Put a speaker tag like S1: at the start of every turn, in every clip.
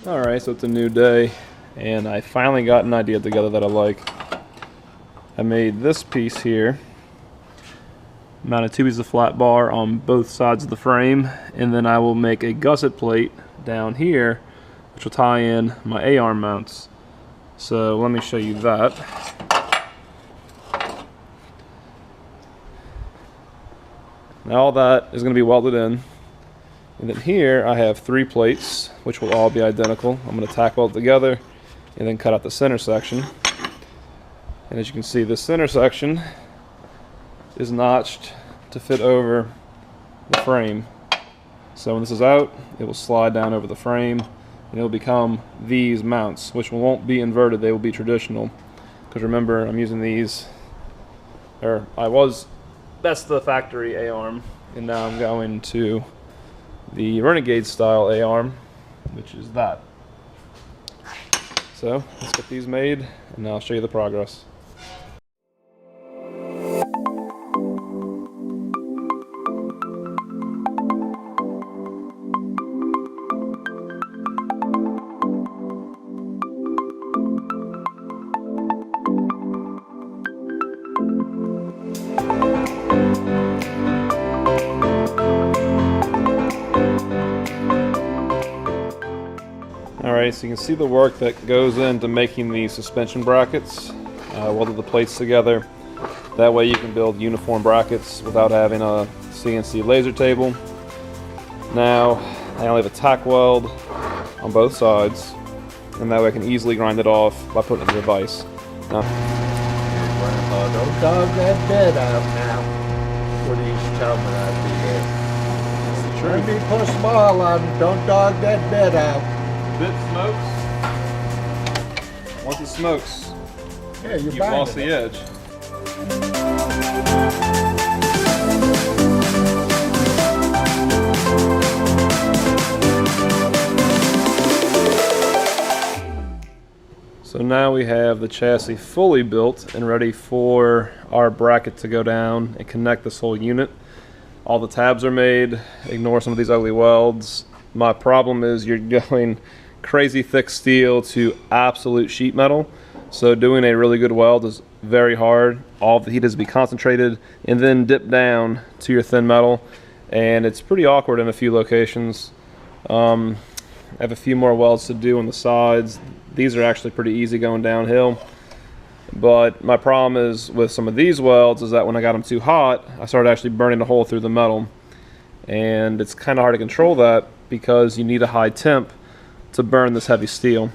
S1: Alright, so it's a new day, and I finally got an idea together that I like. I made this piece here, mounted two pieces of flat bar on both sides of the frame, and then I will make a gusset plate down here, which will tie in my A-arm mounts. So let me show you that. Now all that is going to be welded in. And then here I have 3 plates, which will all be identical. I'm going to tack weld together and then cut out the center section. And as you can see, this center section is notched to fit over the frame. So when this is out, it will slide down over the frame and it will become these mounts, which won't be inverted, they will be traditional. Because remember, I'm using these, that's the factory A-arm, and now I'm going to the Renegade style A-arm, which is that. So let's get these made and I'll show you the progress. Alright, so you can see the work that goes into making these suspension brackets. Welded the plates together. That way you can build uniform brackets without having a CNC laser table. Now, I only have a tack weld on both sides, and that way I can easily grind it off by putting it in the vise. Now,
S2: Grandpa, don't dog that bed out now. What he's telling me I did. Try me put a smile on, don't dog that bed out.
S1: Bit smokes. Once it smokes,
S2: Yeah,
S1: you've lost the edge. So now we have the chassis fully built and ready for our bracket to go down and connect this whole unit. All the tabs are made. Ignore some of these ugly welds. My problem is you're going crazy thick steel to absolute sheet metal, so doing a really good weld is very hard. All the heat has to be concentrated and then dipped down to your thin metal, and it's pretty awkward in a few locations. I have a few more welds to do on the sides. These are actually pretty easy going downhill, but my problem is with some of these welds is that when I got them too hot, I started actually burning a hole through the metal, and it's kind of hard to control that because you need a high temp to burn this heavy steel.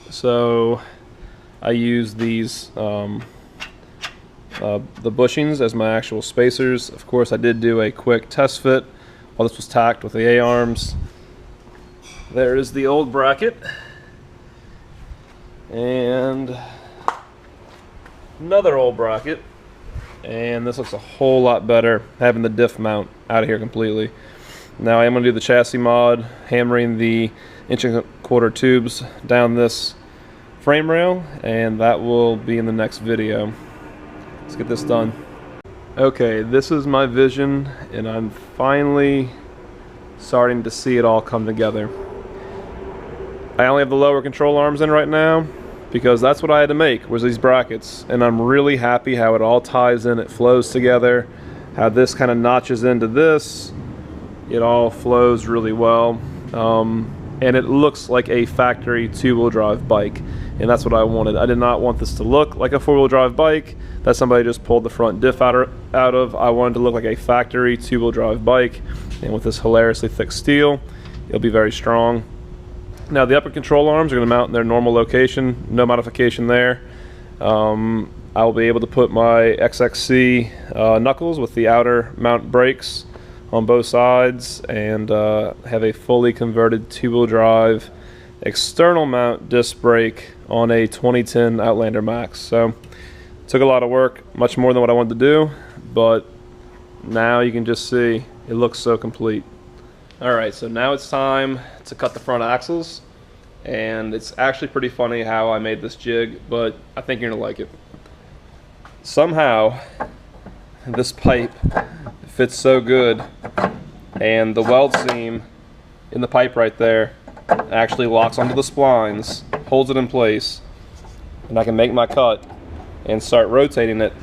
S1: So I use these the bushings as my actual spacers. Of course, I did do a quick test fit while this was tacked with the A-arms. There is the old bracket and another old bracket, and this looks a whole lot better having the diff mount out of here completely. Now I am going to do the chassis mod, hammering the 1¼ tubes down this frame rail, and that will be in the next video. Let's get this done. Okay, this is my vision, and I'm finally starting to see it all come together. I only have the lower control arms in right now because that's what I had to make, was these brackets, and I'm really happy how it all ties in, it flows together, how this kind of notches into this. It all flows really well, and it looks like a factory 2-wheel drive bike, and that's what I wanted. I did not want this to look like a 4-wheel drive bike that somebody just pulled the front diff out of. I wanted to look like a factory 2-wheel drive bike, and with this hilariously thick steel, it'll be very strong. Now the upper control arms are going to mount in their normal location, no modification there. I will be able to put my Xxc knuckles with the outer mount brakes on both sides, and have a fully converted 2-wheel drive external mount disc brake on a 2010 Outlander Max. So it took a lot of work, much more than what I wanted to do, but now you can just see it looks so complete. Alright, so now it's time to cut the front axles. and it's actually pretty funny how I made this jig, but I think you're gonna like it. Somehow, this pipe fits so good, and the weld seam in the pipe right there actually locks onto the splines, holds it in place, and I can make my cut and start rotating it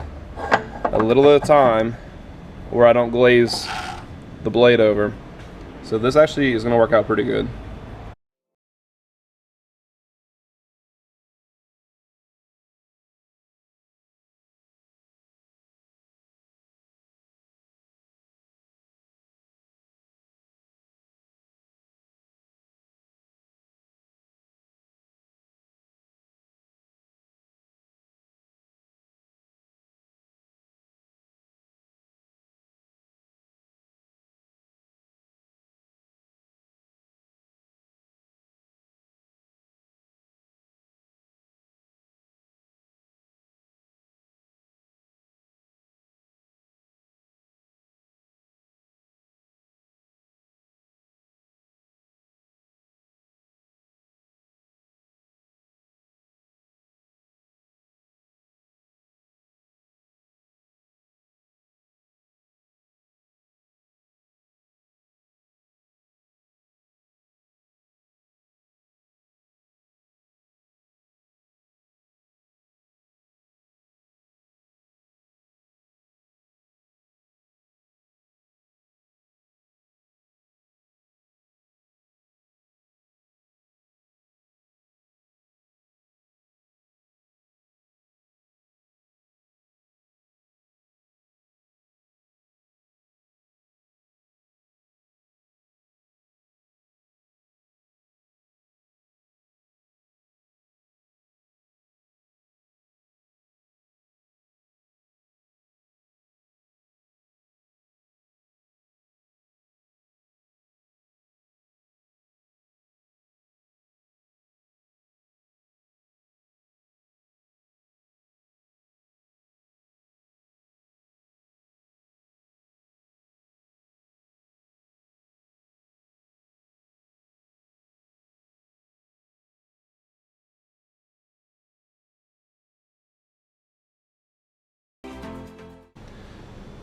S1: a little at a time where I don't glaze the blade over. So this actually is going to work out pretty good.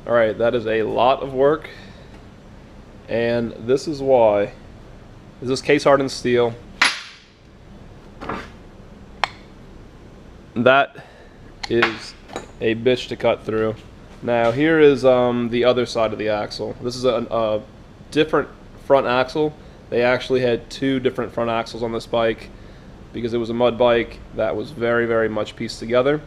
S1: Alright, that is a lot of work, and this is why. This is case hardened steel. That is a bitch to cut through. Now here is the other side of the axle. This is a different front axle. They actually had two different front axles on this bike because it was a mud bike that was very, very much pieced together.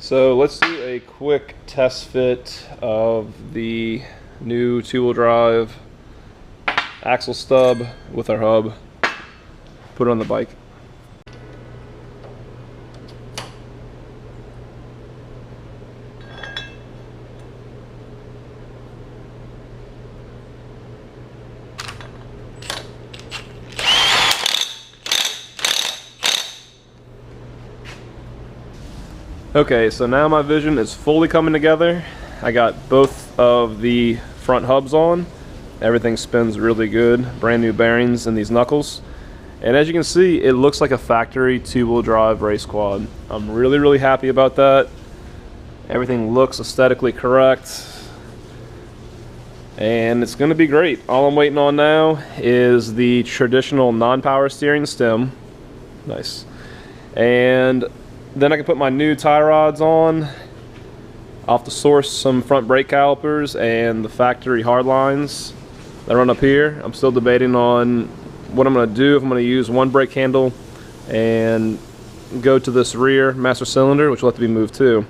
S1: So let's do a quick test fit of the new two-wheel drive axle stub with our hub. Put it on the bike. Okay, so now my vision is fully coming together. I got both of the front hubs on. Everything spins really good. Brand new bearings in these knuckles. And as you can see, it looks like a factory two-wheel drive race quad. I'm really, really happy about that. Everything looks aesthetically correct. And it's going to be great. All I'm waiting on now is the traditional non-power steering stem. Nice. And then I can put my new tie rods on. I'll have to source some front brake calipers and the factory hard lines that run up here. I'm still debating on what I'm going to do, if I'm going to use one brake handle and go to this rear master cylinder, which will have to be moved too.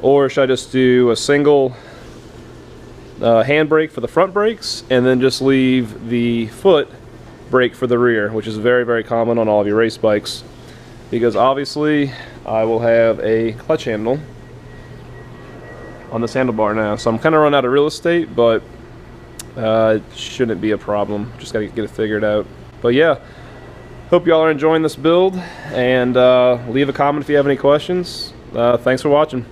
S1: Or should I just do a single handbrake for the front brakes and then just leave the foot brake for the rear, which is very, very common on all of your race bikes. Because obviously I will have a clutch handle on this handlebar now. So I'm kind of run out of real estate, but it shouldn't be a problem. Just gotta get it figured out. But yeah, hope y'all are enjoying this build, and leave a comment if you have any questions. Thanks for watching.